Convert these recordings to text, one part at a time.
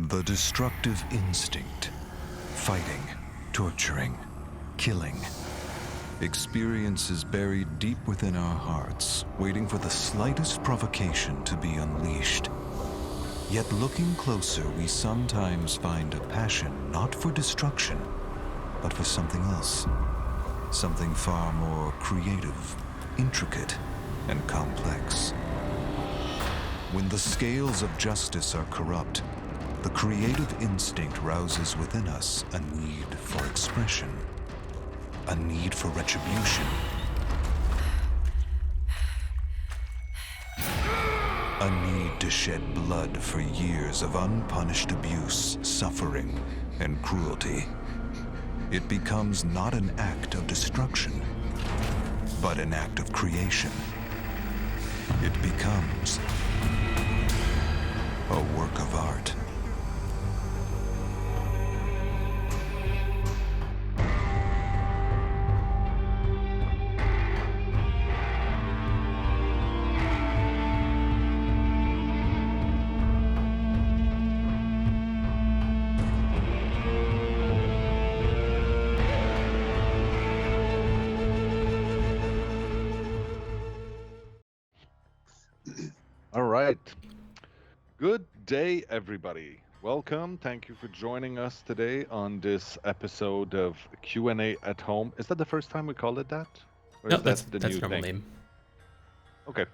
The destructive instinct. Fighting, torturing, killing. Experiences buried deep within our hearts, waiting for the slightest provocation to be unleashed. Yet looking closer, we sometimes find a passion not for destruction, but for something else. Something far more creative, intricate, and complex. When the scales of justice are corrupt, the creative instinct rouses within us a need for expression, a need for retribution, a need to shed blood for years of unpunished abuse, suffering, and cruelty. It becomes not an act of destruction, but an act of creation. It becomes a work of art. All right. Good day, everybody. Welcome. Thank you for joining us today on this episode of Q&A at Home. Is that the first time we called it that? Or No, is that the that's new normal thing? name. Okay.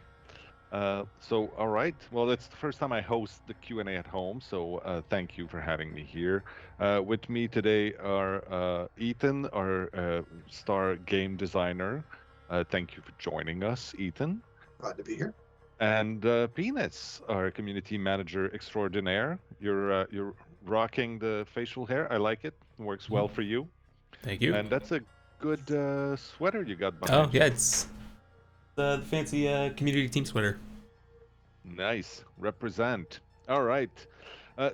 All right. Well, it's the first time I host the Q&A at Home, so thank you for having me here. With me today are Ethan, our star game designer. Thank you for joining us, Ethan. Glad to be here. And Penis, our community manager extraordinaire. You're rocking the facial hair. I like it. Works well for you. Thank you. And that's a good sweater you got Oh behind yeah, you. it's the fancy community team sweater. Nice. Represent. All right.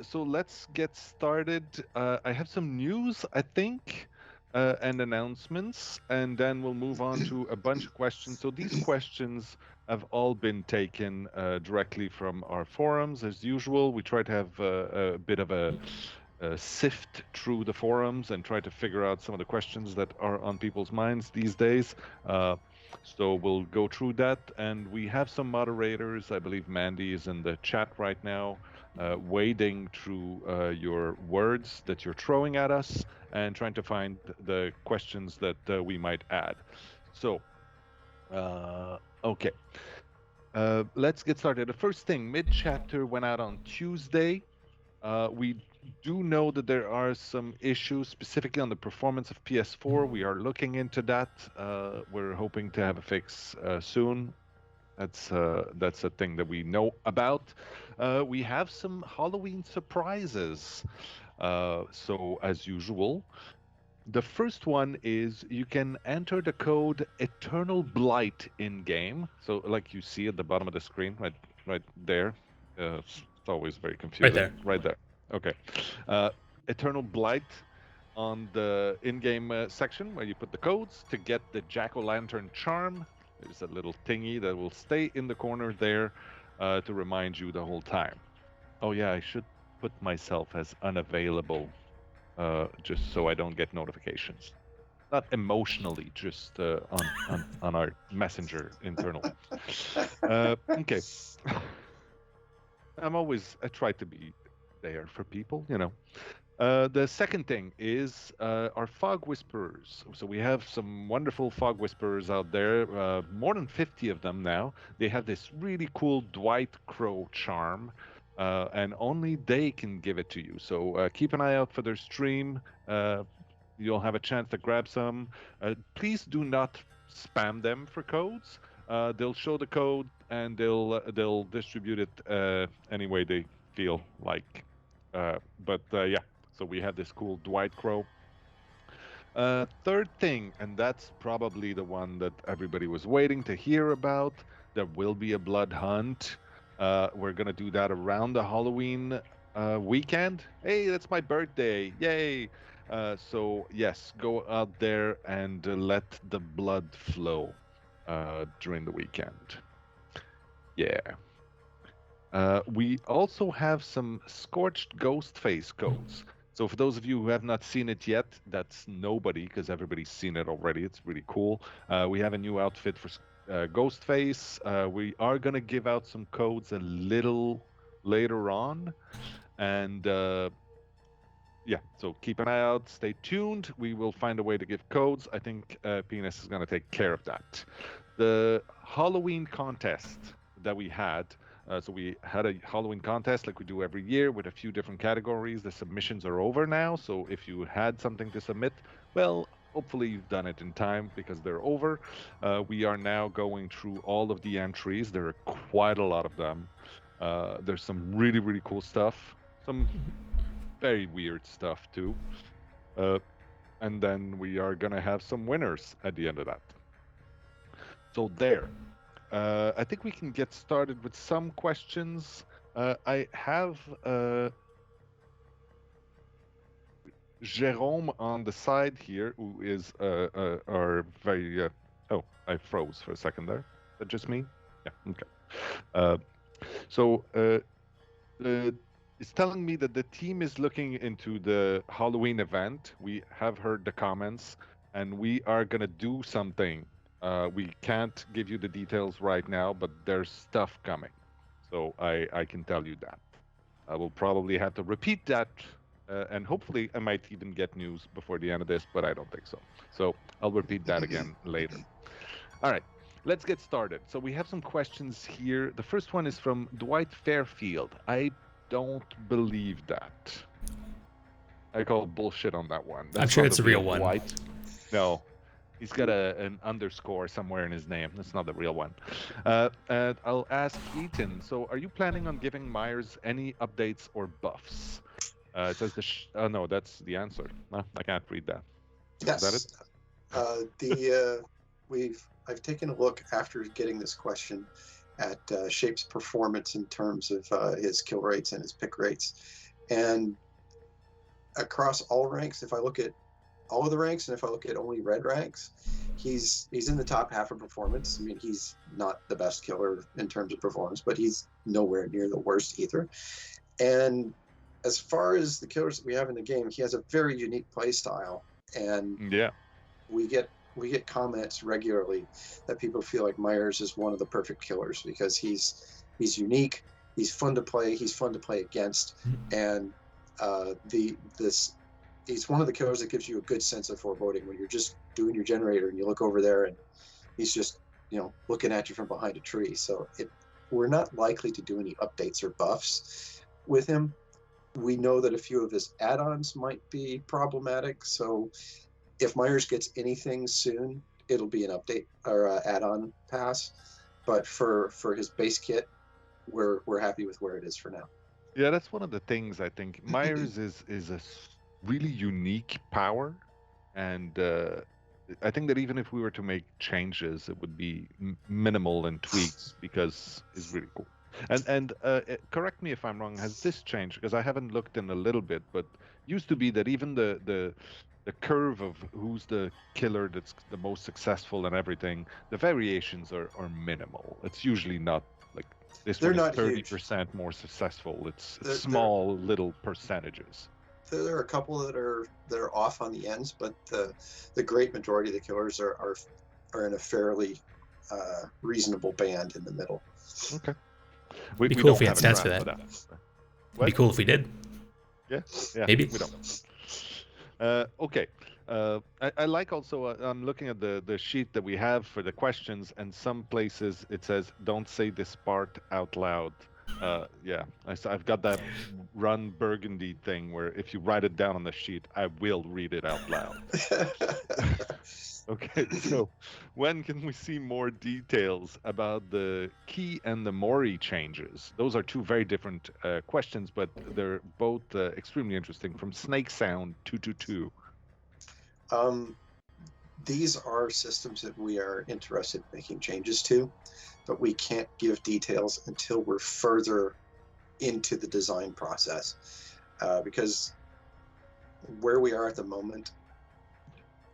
So let's get started. I have some news, I think, and announcements, and then we'll move on to a bunch of questions. So these questions have all been taken directly from our forums, as usual. We try to have a bit of a sift through the forums and try to figure out some of the questions that are on people's minds these days. So we'll go through that, and we have some moderators. I believe Mandy is in the chat right now, wading through your words that you're throwing at us and trying to find the questions that we might add. So, okay. Let's get started. The first thing, mid chapter went out on Tuesday. We do know that there are some issues specifically on the performance of PS4. We are looking into that. We're hoping to have a fix soon. That's a thing that we know about. We have some Halloween surprises. So as usual, the first one is you can enter the code Eternal Blight in game. So like you see at the bottom of the screen, right there. It's always very Right confusing. there. Right there. Okay. Uh, Eternal Blight on the in-game section where you put the codes to get the jack-o'-lantern charm. There's a little thingy that will stay in the corner there to remind you the whole time. Oh yeah, I should put myself as unavailable just so I don't get notifications. Not emotionally, just on our messenger internal. Okay. I try to be there for people, you know. The second thing is our fog whisperers. So we have some wonderful fog whisperers out there, more than 50 of them now. They have this really cool Dwight Crow charm, and only they can give it to you. So keep an eye out for their stream. You'll have a chance to grab some. Please do not spam them for codes. They'll show the code and they'll distribute it any way they feel like. But yeah, so we have this cool Dwight Crow. Third thing, and that's probably the one that everybody was waiting to hear about. There will be a blood hunt. We're gonna do that around the Halloween weekend. Hey, that's my birthday! Yay! So yes, go out there and let the blood flow during the weekend. Yeah. We also have some Scorched Ghost Face codes. So for those of you who have not seen it yet, that's nobody because everybody's seen it already. It's really cool. We have a new outfit for Ghostface. We are going to give out some codes a little later on. And yeah, so keep an eye out. Stay tuned. We will find a way to give codes. I think Penis is going to take care of that. The Halloween contest that we had. So we had a Halloween contest like we do every year with a few different categories. The submissions are over now. So if you had something to submit, well, hopefully you've done it in time because they're over. We are now going through all of the entries. There are quite a lot of them. There's some really, really cool stuff. Some very weird stuff too. Uh, and then we are going to have some winners at the end of that. So there. I think we can get started with some questions. I have Jerome on the side here, who is our very. Oh, I froze for a second there. Is that just me? Yeah. Okay. Uh, so it's telling me that the team is looking into the Halloween event. We have heard the comments, and we are gonna do something. We can't give you the details right now, but there's stuff coming. So I can tell you that. I will probably have to repeat that, and hopefully I might even get news before the end of this, but I don't think so. So I'll repeat that again later. All right, let's get started. So we have some questions here. The first one is from Dwight Fairfield. I don't believe that. I call bullshit on that one. That's I'm sure not it's the a real real one. Dwight. No, he's got an underscore somewhere in his name. That's not the real one. And I'll ask Eaton. So, are you planning on giving Myers any updates or buffs? It says the. Oh no, that's the answer. No, I can't read that. Yes. Is that it? I've taken a look after getting this question at Shape's performance in terms of his kill rates and his pick rates, and across all ranks, if I look at all of the ranks and if I look at only red ranks, he's in the top half of performance. I mean, he's not the best killer in terms of performance, but he's nowhere near the worst either. And as far as the killers that we have in the game, he has a very unique play style, and yeah. we get comments regularly that people feel like Myers is one of the perfect killers because he's unique, he's fun to play against, and he's one of the killers that gives you a good sense of foreboding when you're just doing your generator and you look over there and he's just looking at you from behind a tree. So we're not likely to do any updates or buffs with him. We know that a few of his add-ons might be problematic, so if Myers gets anything soon, it'll be an update or add-on pass. But for his base kit, we're happy with where it is for now. Yeah, that's one of the things I think. Myers is a really unique power, and I think that even if we were to make changes, it would be minimal and tweaks because it's really cool. And correct me if I'm wrong. Has this changed? Because I haven't looked in a little bit, but used to be that even the curve of who's the killer that's the most successful and everything, the variations are minimal. It's usually not like this They're one is not 30% more successful. It's They're- small little percentages. There are a couple that are off on the ends, but the great majority of the killers are in a fairly reasonable band in the middle. Okay. It'd be cool if we had stats for that. It'd be cool if we did. Yeah, yeah. Maybe. We don't. Okay. I like also, I'm looking at the sheet that we have for the questions, and some places it says, don't say this part out loud. Yeah, I've got that Run Burgundy thing where if you write it down on the sheet, I will read it out loud. Okay, so when can we see more details about the key and the mori changes? Those are two very different questions, but they're both extremely interesting. From Snake Sound 222. These are systems that we are interested in making changes to, but we can't give details until we're further into the design process, because where we are at the moment,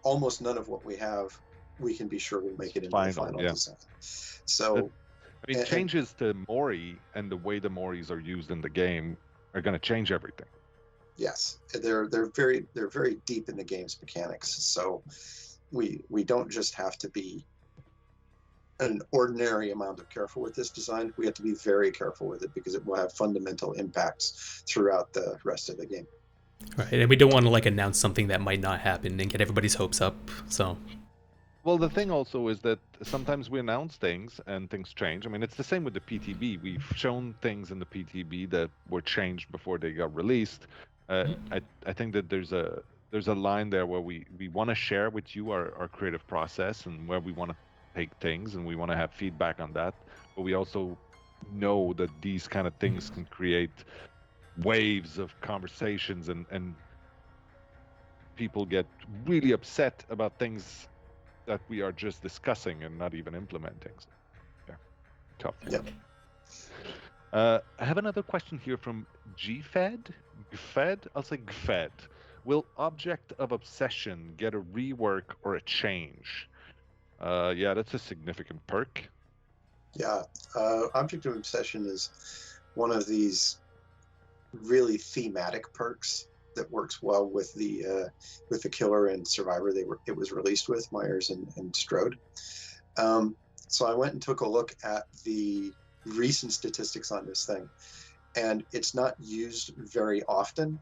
almost none of what we have, we can be sure will make it into the final design. So I mean, changes to mori and the way the moris are used in the game are going to change everything. Yes, they're very deep in the game's mechanics. So we don't just have to be an ordinary amount of careful with this design. We have to be very careful with it because it will have fundamental impacts throughout the rest of the game. Right, and we don't want to like announce something that might not happen and get everybody's hopes up. So, Well, the thing also is that sometimes we announce things and things change. I mean, it's the same with the PTB. We've shown things in the PTB that were changed before they got released. I think that there's a line there where we want to share with you our creative process and where we want to take things, and we want to have feedback on that. But we also know that these kind of things can create waves of conversations, and people get really upset about things that we are just discussing and not even implementing. So, yeah, tough. Yep. I have another question here from GFed. GFed? I'll say GFed. Will Object of Obsession get a rework or a change? Yeah, that's a significant perk. Yeah, Object of Obsession is one of these really thematic perks that works well with the killer and survivor it was released with, Myers and Strode. So I went and took a look at the recent statistics on this thing, and it's not used very often,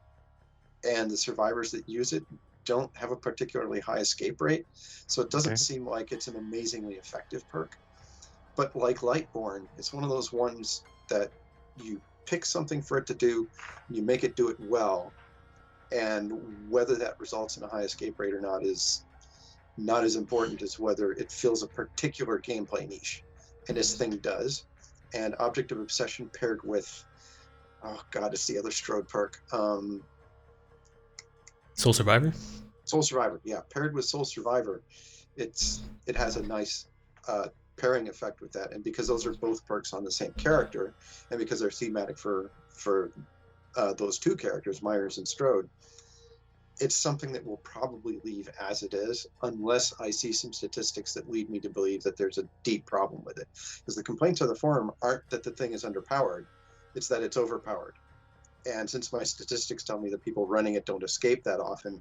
and the survivors that use it don't have a particularly high escape rate, so it doesn't seem like it's an amazingly effective perk. But like Lightborn, it's one of those ones that you pick something for it to do, you make it do it well, and whether that results in a high escape rate or not is not as important as whether it fills a particular gameplay niche. And this thing does. And Object of Obsession paired with, oh god, it's the other Strode perk. Soul Survivor? Soul Survivor, yeah. Paired with Soul Survivor, it has a nice pairing effect with that. And because those are both perks on the same character, and because they're thematic for those two characters, Myers and Strode, it's something that will probably leave as it is, unless I see some statistics that lead me to believe that there's a deep problem with it. Because the complaints on the forum aren't that the thing is underpowered, it's that it's overpowered. And since my statistics tell me that people running it don't escape that often,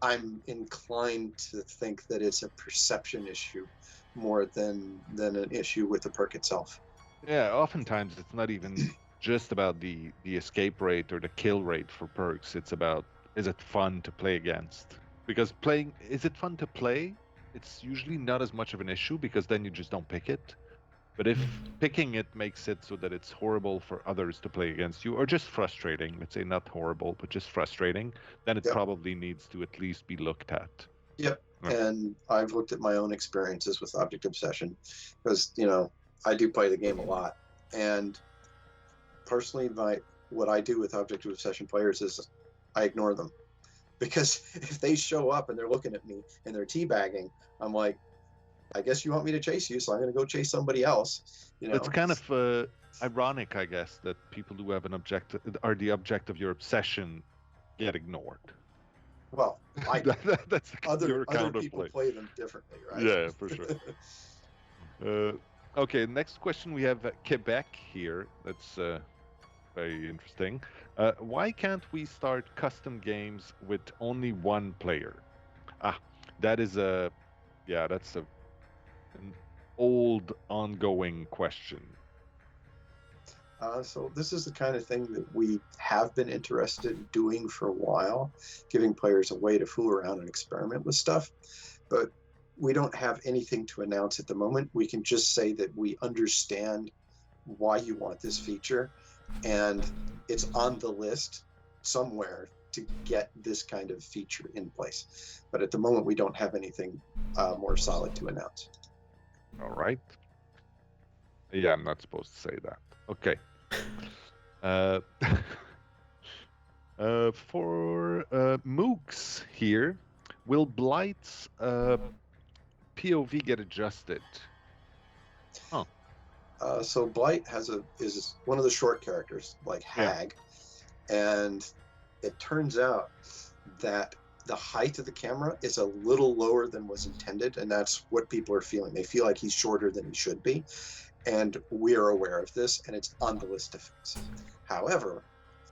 I'm inclined to think that it's a perception issue more than an issue with the perk itself. Yeah, oftentimes it's not even just about the escape rate or the kill rate for perks. It's about, is it fun to play against? Because is it fun to play? It's usually not as much of an issue because then you just don't pick it. But if picking it makes it so that it's horrible for others to play against you, or just frustrating, let's say not horrible, but just frustrating, then it probably needs to at least be looked at. Yep. Right. And I've looked at my own experiences with Object Obsession because, I do play the game a lot. And personally, what I do with Object Obsession players is I ignore them. Because if they show up and they're looking at me and they're teabagging, I'm like, I guess you want me to chase you, so I'm going to go chase somebody else. It's kind of ironic, I guess, that people who have the object of your obsession get ignored. Well, that's other people play them differently, right? Yeah, for sure. Okay, next question we have Quebec here. That's very interesting. Why can't we start custom games with only one player? That's an old ongoing question. So this is the kind of thing that we have been interested in doing for a while, giving players a way to fool around and experiment with stuff. But we don't have anything to announce at the moment. We can just say that we understand why you want this feature, and it's on the list somewhere to get this kind of feature in place. But at the moment, we don't have anything more solid to announce. All right. Yeah, I'm not supposed to say that. Okay. For Mooks here, will Blight's POV get adjusted? So Blight is one of the short characters, like Hag, and it turns out that the height of the camera is a little lower than was intended, and that's what people are feeling. They feel like he's shorter than he should be, and we are aware of this, and it's on the list to fix. However,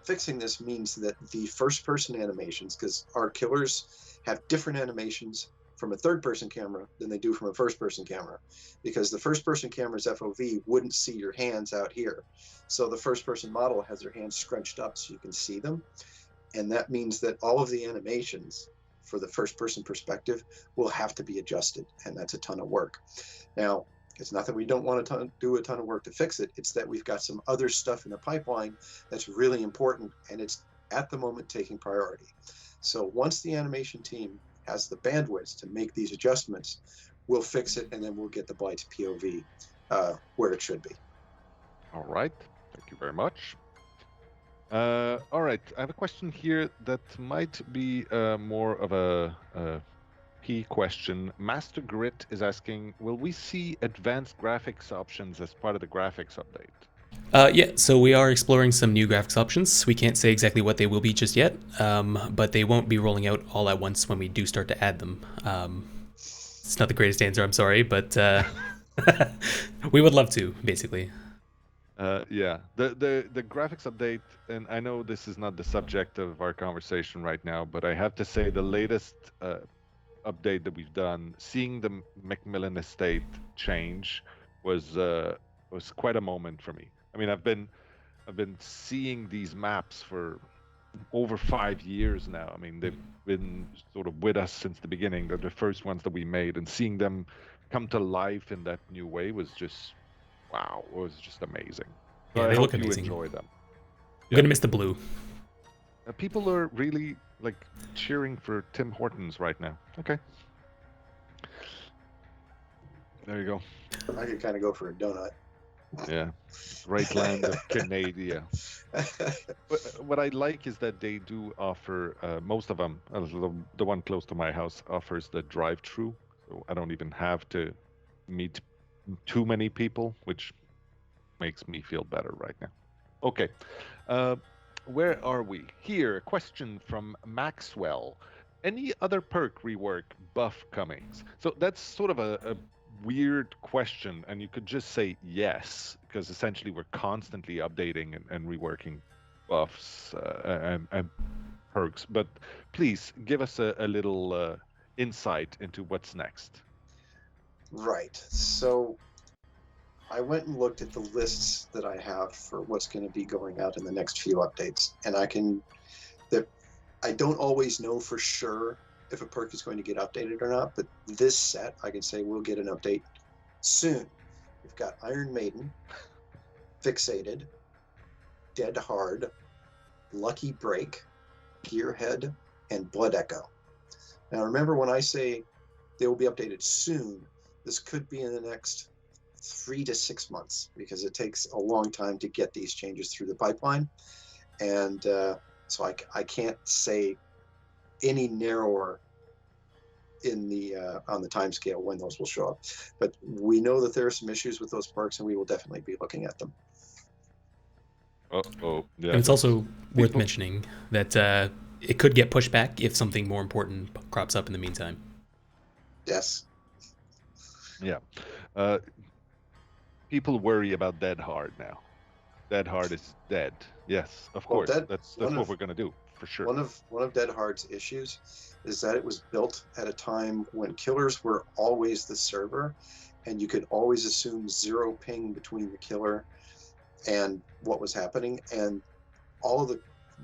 fixing this means that the first-person animations, because our killers have different animations from a third-person camera than they do from a first-person camera, because the first-person camera's FOV wouldn't see your hands out here. So the first-person model has their hands scrunched up so you can see them, and that means that all of the animations for the first-person perspective will have to be adjusted, and that's a ton of work. Now, it's not that we don't want to do a ton of work to fix it, it's that we've got some other stuff in the pipeline that's really important, and it's at the moment taking priority. So once the animation team has the bandwidth to make these adjustments, we'll fix it, and then we'll get the Blight POV where it should be. All right. Thank you very much. All right. I have a question here that might be more of a P question. Master Grit is asking, will we see advanced graphics options as part of the graphics update? Yeah, so we are exploring some new graphics options. We can't say exactly what they will be just yet, but they won't be rolling out all at once when we do start to add them. It's not the greatest answer, I'm sorry, but we would love to, basically. Yeah, the graphics update, and I know this is not the subject of our conversation right now, but I have to say the latest update that we've done, seeing the Macmillan estate change was quite a moment for me. I mean, I've been seeing these maps for over 5 years now. I mean, they've been sort of with us since the beginning. They're the first ones that we made, and seeing them come to life in that new way was just wow. It was just amazing. So Yeah, I they look hope you amazing. enjoy them. I'm gonna miss the blue. People are really like cheering for Tim Hortons right now. Okay. There you go. I could kind of go for a donut. Yeah. Great land of Canada. But what I like is that they do offer, most of them, the one close to my house offers the drive-through. So I don't even have to meet too many people, which makes me feel better right now. Okay. Where are we? Here, a question from Maxwell. Any other perk rework buff comings? So that's sort of a weird question, and you could just say yes, because essentially we're constantly updating and reworking buffs and perks. But please give us a little insight into what's next. Right. So I went and looked at the lists that I have for what's going to be going out in the next few updates, and I don't always know for sure if a perk is going to get updated or not, but this set I can say we'll get an update soon. We've got Iron Maiden, Fixated, Dead Hard, Lucky Break, Gearhead, and Blood Echo. Now remember, when I say they will be updated soon, this could be in the next 3 to 6 months, because it takes a long time to get these changes through the pipeline, and so I can't say any narrower in the on the time scale when those will show up. But we know that there are some issues with those perks, and we will definitely be looking at them. Uh-oh. Yeah, And it's also worth people- mentioning that it could get pushed back if something more important crops up in the meantime. Yes. Yeah. People worry about Dead Hard now. Dead Hard is dead. Yes, of Well, course. That's what we're gonna do for sure. One of Dead Hard's issues is that it was built at a time when killers were always the server, and you could always assume zero ping between the killer and what was happening. And all of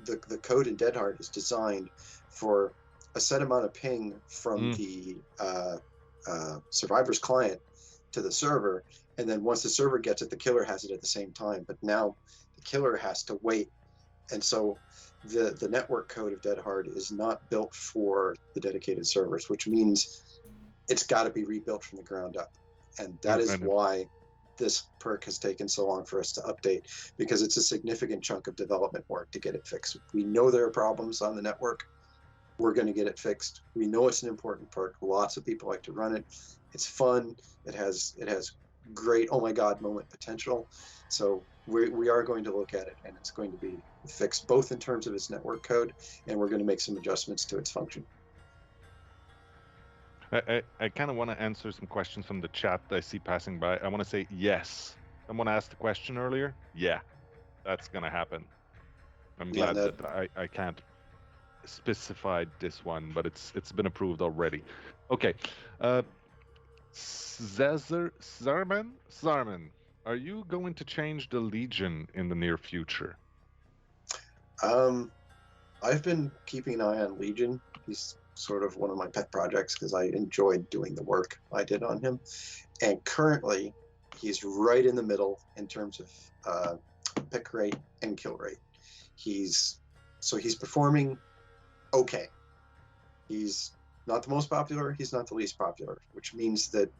the code in Dead Hard is designed for a set amount of ping from the survivor's client to the server, and then once the server gets it, the killer has it at the same time. But now the killer has to wait, and so the network code of Dead Hard is not built for the dedicated servers, which means it's got to be rebuilt from the ground up. And that is why this perk has taken so long for us to update, because it's a significant chunk of development work to get it fixed. We know there are problems on the network. We're going to get it fixed. We know it's an important perk. Lots of people like to run it. It's fun. It has great oh my god moment potential. So we are going to look at it, and it's going to be fixed both in terms of its network code, and we're going to make some adjustments to its function. I kind of want to answer some questions from the chat that I see passing by. I want to say yes. Someone asked the question earlier. Yeah, that's gonna happen. I'm Yeah, glad that I can't specify this one, but it's been approved already. Okay. Zarman, are you going to change the Legion in the near future? I've been keeping an eye on Legion. He's sort of one of my pet projects because I enjoyed doing the work I did on him. And currently, he's right in the middle in terms of pick rate and kill rate. He's performing okay. He's not the most popular. He's not the least popular, which means that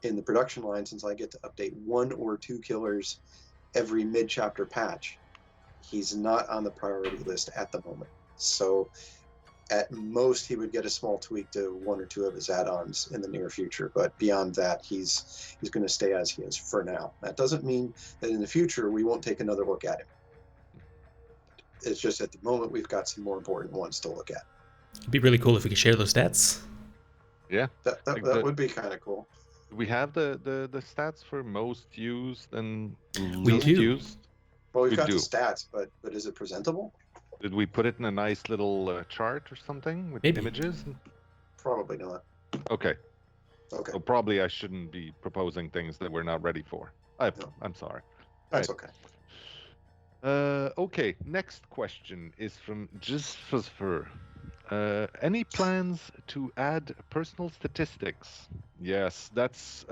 in the production line, since I get to update 1 or 2 killers every mid-chapter patch, he's not on the priority list at the moment. So at most, he would get a small tweak to 1 or 2 of his add-ons in the near future. But beyond that, he's going to stay as he is for now. That doesn't mean that in the future we won't take another look at him. It's just at the moment we've got some more important ones to look at. It'd be really cool if we could share those stats. Yeah. That would be kind of cool. We have the stats for most used and We least do. used. Well, we've We got do. the stats, but is it presentable? Did we put it in a nice little chart or something with Maybe. images? Probably not. Okay. Okay, So probably I shouldn't be proposing things that we're not ready for. No. I'm sorry. that's Right. okay. Okay, next question is from Jisfusfer. Any plans to add personal statistics? Yes, that's.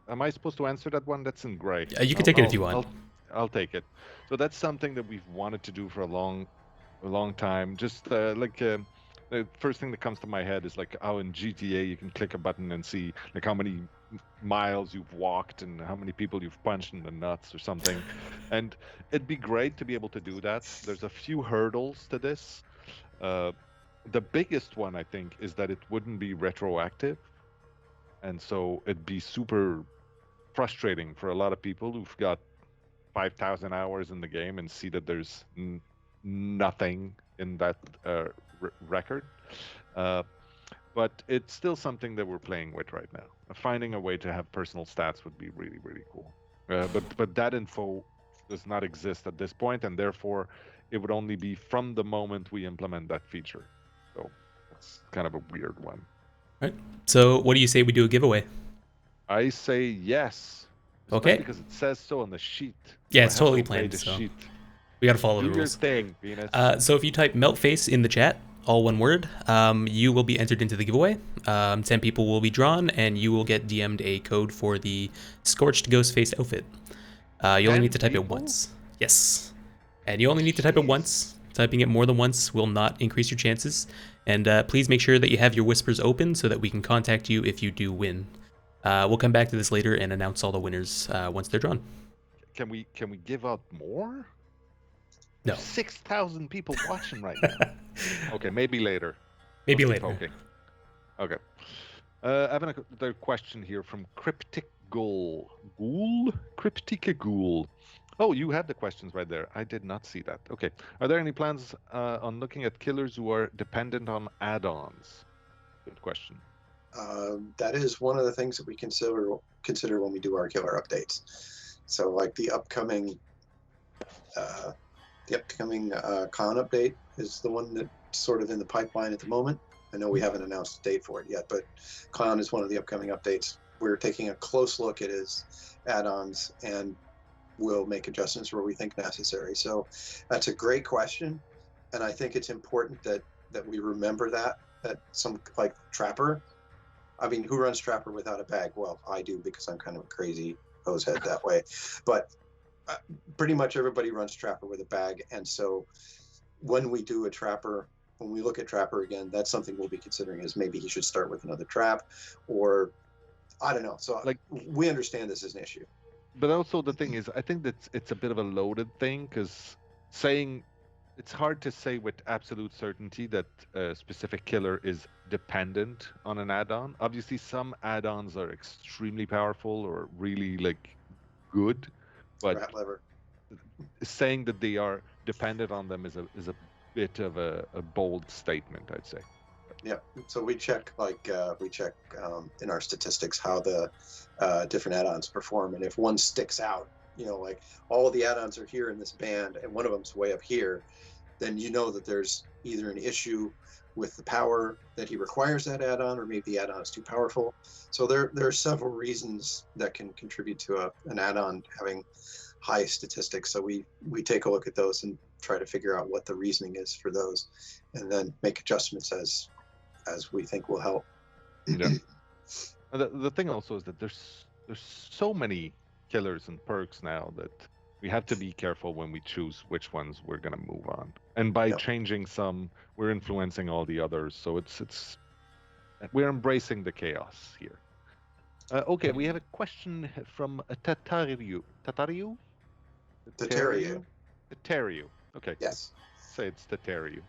Am I supposed to answer that one? That's in gray. You can take it if you want. I'll take it. So that's something that we've wanted to do for a long time. Just the first thing that comes to my head is like how in GTA you can click a button and see like how many miles you've walked and how many people you've punched in the nuts or something. And it'd be great to be able to do that. There's a few hurdles to this. The biggest one, I think, is that it wouldn't be retroactive. And so it'd be super frustrating for a lot of people who've got 5,000 hours in the game and see that there's nothing in that record. But it's still something that we're playing with right now. Finding a way to have personal stats would be really, really cool. But that info does not exist at this point, and therefore it would only be from the moment we implement that feature. So it's kind of a weird one. Right. So what do you say we do a giveaway? I say yes. Okay. Because it says so on the sheet. Yeah, So it's I have totally to obey planned, the so sheet. we gotta follow Do the your rules. thing, Venus. So if you type Meltface in the chat, all one word, you will be entered into the giveaway. 10 people will be drawn, and you will get DM'd a code for the Scorched Ghostface outfit. You only need to type it once. Yes. And you only need to type it once. Typing it more than once will not increase your chances. And please make sure that you have your whispers open so that we can contact you if you do win. We'll come back to this later and announce all the winners once they're drawn. Can we give out more? No. There's 6,000 people watching right now. Okay, maybe later. Maybe I'll later. keep poking. Okay. I have another question here from Cryptic Ghoul. Cryptic Ghoul. Oh, you had the questions right there. I did not see that. Okay. Are there any plans on looking at killers who are dependent on add-ons? Good question. That is one of the things that we consider when we do our killer updates. So like the upcoming con update is the one that's sort of in the pipeline at the moment. I know we haven't announced a date for it yet, but Con is one of the upcoming updates. We're taking a close look at his add-ons and we'll make adjustments where we think necessary. So that's a great question, and I think it's important that we remember that some like Trapper. I mean, who runs Trapper without a bag? Well, I do because I'm kind of a crazy hosehead that way. But pretty much everybody runs Trapper with a bag, and so when we do a Trapper, when we look at Trapper again, that's something we'll be considering is maybe he should start with another trap, or I don't know. So like we understand this is an issue. But also the thing is, I think that it's a bit of a loaded thing because it's hard to say with absolute certainty that a specific killer is dependent on an add-on. Obviously, some add-ons are extremely powerful or really like good, but Rat lever. saying that they are dependent on them is a bit of a bold statement, I'd say. Yeah. So we check in our statistics how the different add-ons perform, and if one sticks out, you know, like all the add-ons are here in this band and one of them's way up here, then you know that there's either an issue with the power that he requires that add-on, or maybe the add-on is too powerful. So there are several reasons that can contribute to an add-on having high statistics. So we take a look at those and try to figure out what the reasoning is for those, and then make adjustments as we think will help. Yeah. The thing also is that there's so many killers and perks now that we have to be careful when we choose which ones we're gonna move on. And by Yep. changing some, we're influencing all the others. So it's we're embracing the chaos here. Okay, we have a question from Tatariu. Tatariu? Tatariu. Tatariu. Okay. Yes. Say it's Tatariu.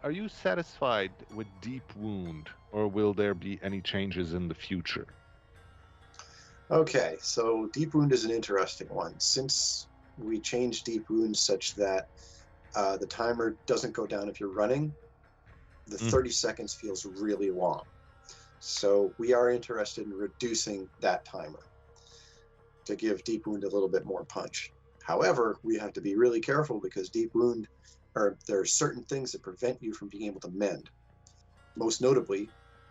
Are you satisfied with Deep Wound, or will there be any changes in the future? Okay, so Deep Wound is an interesting one. Since we changed Deep Wound such that the timer doesn't go down if you're running, the 30 seconds feels really long. So we are interested in reducing that timer to give Deep Wound a little bit more punch. However, we have to be really careful because Deep Wound, there are certain things that prevent you from being able to mend. Most notably,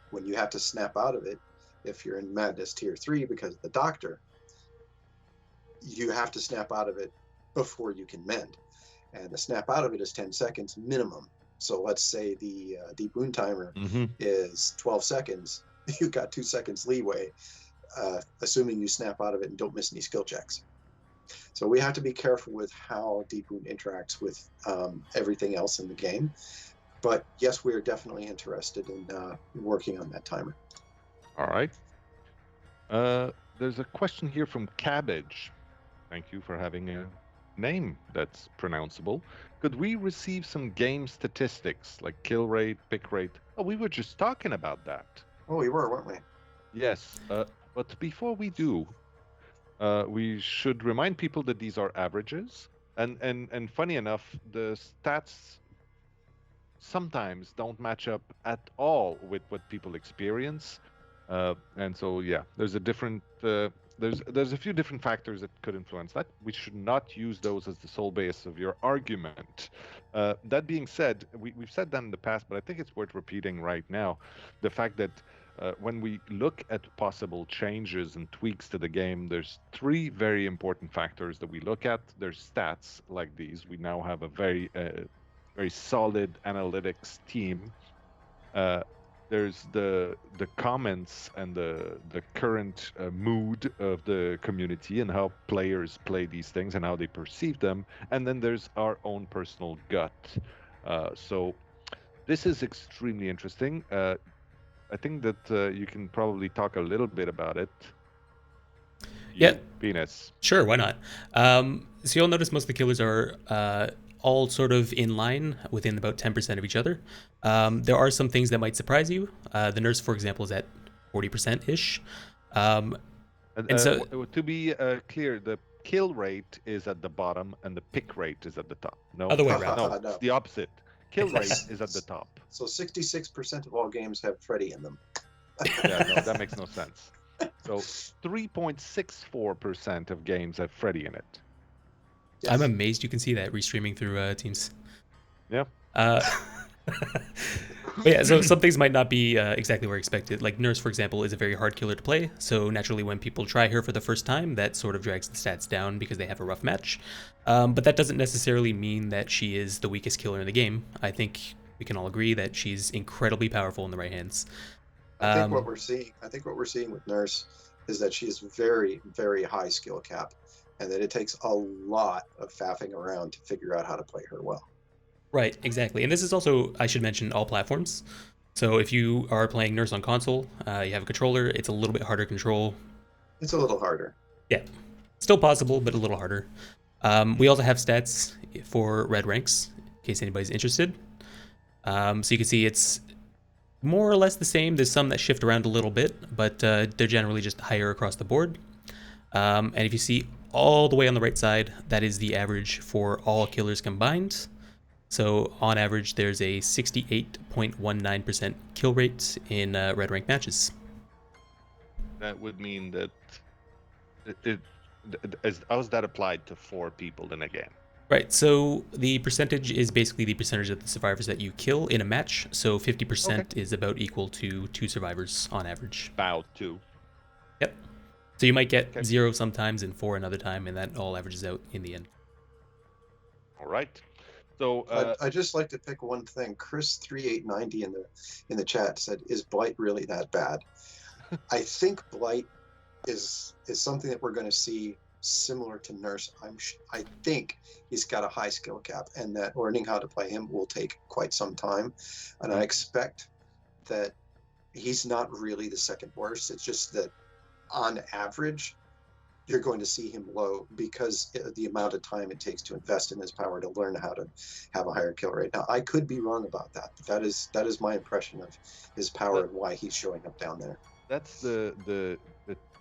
when you have to snap out of it, if you're in Madness Tier 3 because of the doctor, you have to snap out of it before you can mend. And the snap out of it is 10 seconds minimum. So let's say the Deep Wound timer is 12 seconds. You've got 2 seconds leeway, assuming you snap out of it and don't miss any skill checks. So we have to be careful with how Deep Wound interacts with everything else in the game. But yes, we are definitely interested in working on that timer. All right. There's a question here from Cabbage. Thank you for having a name that's pronounceable. Could we receive some game statistics like kill rate, pick rate? Oh, we were just talking about that. Oh, we were, weren't we? Yes. But before we do, we should remind people that these are averages. And funny enough, the stats sometimes don't match up at all with what people experience. And so, yeah, there's a different there's a few different factors that could influence that. We should not use those as the sole base of your argument. That being said, we've said that in the past, but I think it's worth repeating right now. The fact that when we look at possible changes and tweaks to the game, there's 3 very important factors that we look at. There's stats like these. We now have a very solid analytics team. There's the comments and the current mood of the community and how players play these things and how they perceive them, and then there's our own personal gut. So this is extremely interesting. I think that you can probably talk a little bit about it. Yeah. Venus. Sure, why not? So you'll notice most of the killers are all sort of in line within about 10% of each other. There are some things that might surprise you. The nurse, for example, is at 40%-ish. So, to be clear, the kill rate is at the bottom and the pick rate is at the top. No, Other way around. No, No. it's the opposite. Kill rate is at the top. So 66% of all games have Freddy in them. Yeah, no, that makes no sense. So 3.64% of games have Freddy in it. Yes. I'm amazed you can see that restreaming through Teams. Yeah. But yeah, so some things might not be exactly where expected. Like Nurse, for example, is a very hard killer to play. So naturally, when people try her for the first time, that sort of drags the stats down because they have a rough match. But that doesn't necessarily mean that she is the weakest killer in the game. I think we can all agree that she's incredibly powerful in the right hands. I think what we're seeing with Nurse is that she is very, very high skill cap, and that it takes a lot of faffing around to figure out how to play her well. Right, exactly. And this is also, I should mention, all platforms. So if you are playing Nurse on console, you have a controller, it's a little bit harder to control. It's a little harder. Yeah, still possible, but a little harder. We also have stats for red ranks, in case anybody's interested. So you can see it's more or less the same. There's some that shift around a little bit, but they're generally just higher across the board. And if you see all the way on the right side, that is the average for all killers combined. So on average, there's a 68.19% kill rate in red rank matches. That would mean that how's that applied to 4 people in a game? Right, so the percentage is basically the percentage of the survivors that you kill in a match. So 50% is about equal to 2 survivors on average. About 2. Yep. So you might get Okay. 0 sometimes and 4 another time, and that all averages out in the end. All right. So I'd just like to pick one thing. Chris3890 in the chat said, "Is Blight really that bad?" I think Blight is something that we're going to see similar to Nurse. I think he's got a high skill cap, and that learning how to play him will take quite some time. And I expect that he's not really the second worst. It's just that on average, you're going to see him low because the amount of time it takes to invest in his power to learn how to have a higher kill rate. Now, I could be wrong about that, but that is my impression of his power and why he's showing up down there. that's the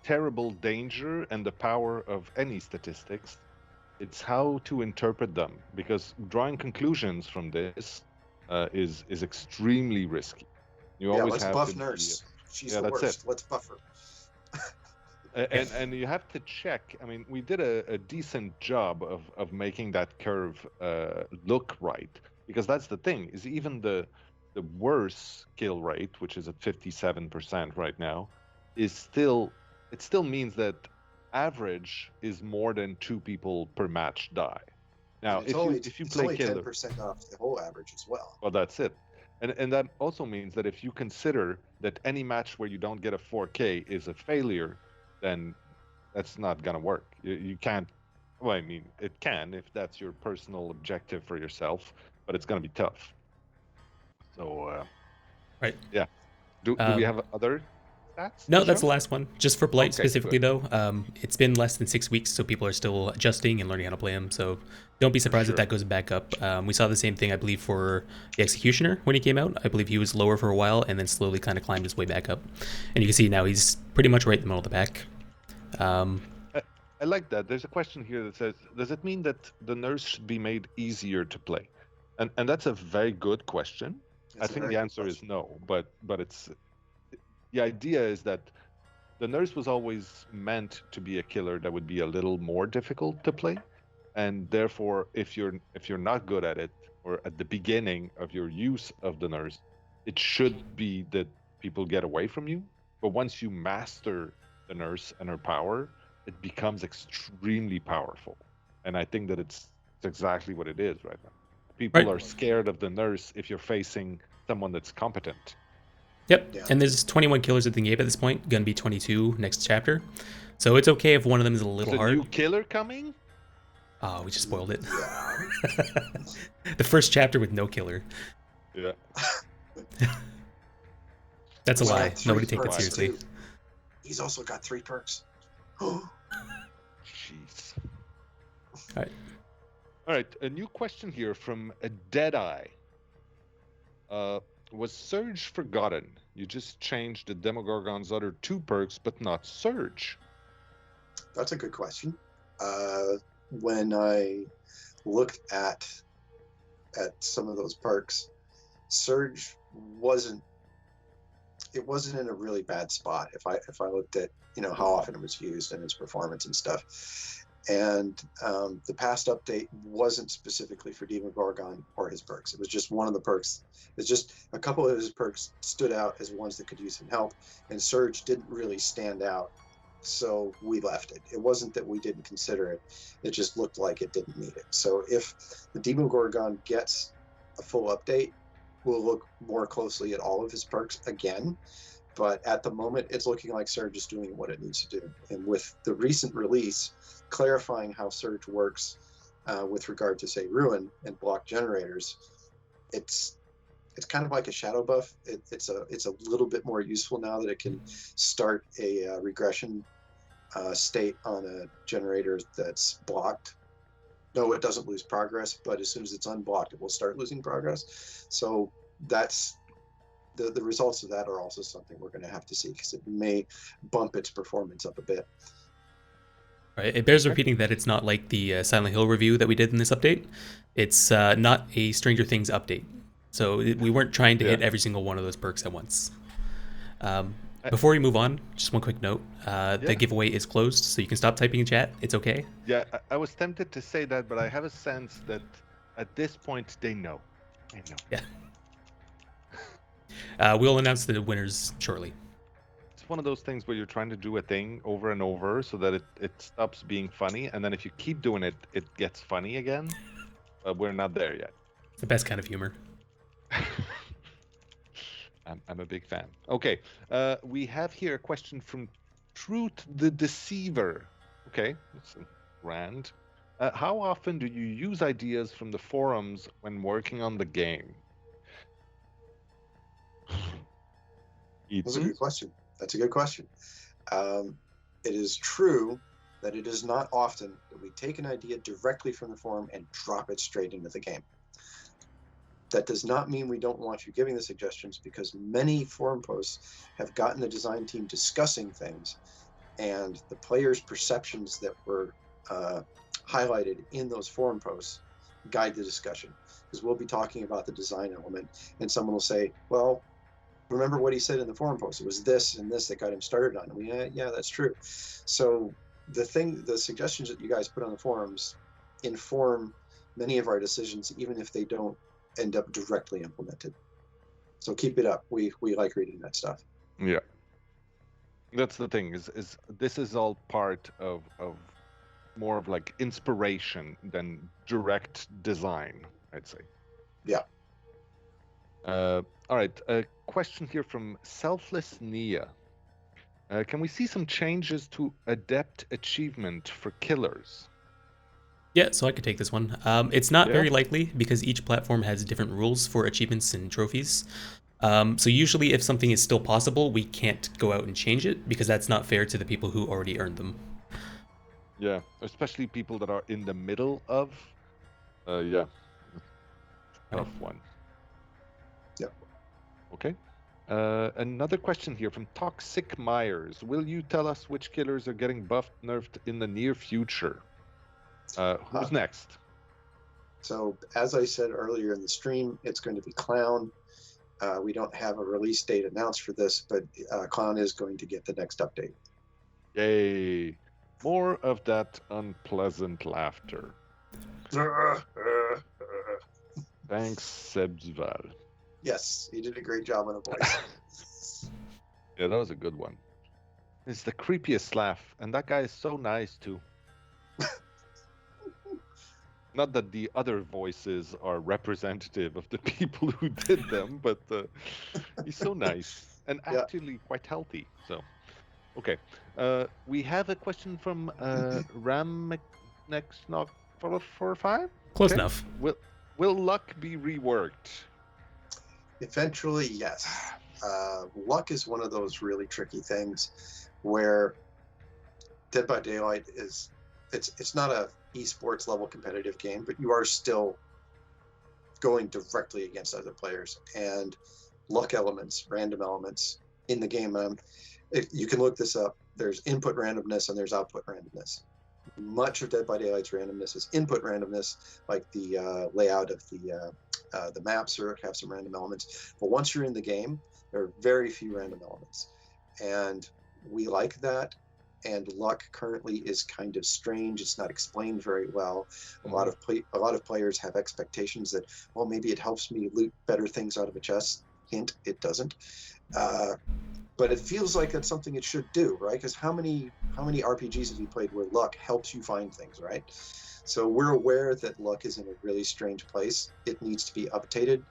terrible danger and the power of any statistics. It's how to interpret them, because drawing conclusions from this is extremely risky. You always let's have buff to Nurse. She's yeah, the that's worst. it. Let's buff her. And you have to check. I mean, we did a decent job of making that curve look right, because that's the thing, is even the worst kill rate, which is at 57% right now, is still, it still means that average is more than 2 people per match die. Now, And it's if you it's play only killer, 10% off the whole average as well. well, that's it. And that also means that if you consider that any match where you don't get a 4K is a failure, then that's not gonna work. You can't. Well, I mean, it can if that's your personal objective for yourself, but it's gonna be tough. So, Right. yeah. Do we have other stats? No, to that's show? the last one. Just for Blight Okay, specifically, good. though, it's been less than 6 weeks, so people are still adjusting and learning how to play him. So don't be surprised if sure. that goes back up. We saw the same thing, I believe, for the Executioner when he came out. I believe he was lower for a while and then slowly kind of climbed his way back up. And you can see now he's pretty much right in the middle of the pack. I like that. There's a question here that says, does it mean that the Nurse should be made easier to play? And that's a very good question. I think the answer is no, but it's the idea is that the Nurse was always meant to be a killer that would be a little more difficult to play, and therefore, if you're not good at it, or at the beginning of your use of the Nurse, it should be that people get away from you. But once you master the Nurse and her power, it becomes extremely powerful. And I think that it's exactly what it is right now. People are scared of the Nurse if you're facing someone that's competent. Yep, yeah. And there's 21 killers at the game at this point, gonna be 22 next chapter. So it's okay if one of them is a little hard. Is a new killer coming? Oh, we just spoiled it. The first chapter with no killer. Yeah. That's a lie. Nobody take that seriously. Too. He's also got 3 perks. Jeez. All right. A new question here from a Deadeye. Was Surge forgotten? You just changed the Demogorgon's other 2 perks, but not Surge. That's a good question. When I looked at some of those perks, Surge wasn't in a really bad spot if I looked at how often it was used and its performance and stuff. And the past update wasn't specifically for Demogorgon or his perks. It was just one of the perks. It's just a couple of his perks stood out as ones that could use some help, and Surge didn't really stand out, so we left it. It wasn't that we didn't consider it. It just looked like it didn't need it. So if the Demogorgon gets a full update, we'll look more closely at all of his perks again. But at the moment, it's looking like Surge is doing what it needs to do. And with the recent release clarifying how Surge works with regard to, say, Ruin and block generators, it's kind of like a shadow buff. It's a little bit more useful now that it can start a regression state on a generator that's blocked. No, it doesn't lose progress, but as soon as it's unblocked, it will start losing progress. So that's the results of that are also something we're going to have to see, because it may bump its performance up a bit. Right. It bears repeating that it's not like the Silent Hill review that we did in this update. It's not a Stranger Things update. So we weren't trying to hit every single one of those perks at once. Before we move on, just one quick note. The giveaway is closed, so you can stop typing in chat. It's okay. Yeah, I was tempted to say that, but I have a sense that at this point they know. They know. Yeah. We'll announce the winners shortly. It's one of those things where you're trying to do a thing over and over so that it stops being funny, and then if you keep doing it, it gets funny again. But we're not there yet. It's the best kind of humor. I'm a big fan. Okay, we have here a question from Truth the Deceiver. Okay, that's grand. How often do you use ideas from the forums when working on the game? That's a good question. That's a good question. It is true that it is not often that we take an idea directly from the forum and drop it straight into the game. That does not mean we don't want you giving the suggestions, because many forum posts have gotten the design team discussing things, and the players' perceptions that were highlighted in those forum posts guide the discussion. Because we'll be talking about the design element, and someone will say, well, remember what he said in the forum post, it was this and this that got him started on it. Yeah, that's true. So the suggestions that you guys put on the forums inform many of our decisions, even if they don't end up directly implemented. So keep it up. We like reading that stuff. Yeah, that's the thing. Is this is all part of more of like inspiration than direct design, I'd say. Yeah. All right. A question here from Selfless Nia. Can we see some changes to adept achievement for killers? Yeah, so I could take this one. It's not very likely, because each platform has different rules for achievements and trophies. So usually if something is still possible, we can't go out and change it, because that's not fair to the people who already earned them. Yeah, especially people that are in the middle of. Tough one. Yep. Okay. Another question here from Toxic Myers. Will you tell us which killers are getting buffed, nerfed in the near future? Who's next? So as I said earlier in the stream, it's going to be Clown. We don't have a release date announced for this, but Clown is going to get the next update. Yay. More of that unpleasant laughter. Thanks, Sebzval. Yes, he did a great job on a voice. Yeah, that was a good one. It's the creepiest laugh, and that guy is so nice too. Not that the other voices are representative of the people who did them, but he's so nice and actually quite healthy. So, okay. We have a question from Ramnexnock445. Close enough. Will luck be reworked? Eventually, yes. Luck is one of those really tricky things where Dead by Daylight is, it's not a esports level competitive game, but you are still going directly against other players, and luck elements, random elements in the game. You can look this up. There's input randomness and there's output randomness. Much of Dead by Daylight's randomness is input randomness, like the layout of the maps have some random elements. But once you're in the game, there are very few random elements, and we like that. And luck currently is kind of strange. It's not explained very well. A lot of players have expectations that, well, maybe it helps me loot better things out of a chest. Hint: it doesn't. But it feels like that's something it should do, right? Because how many RPGs have you played where luck helps you find things, right? So we're aware that luck is in a really strange place. It needs to be updated.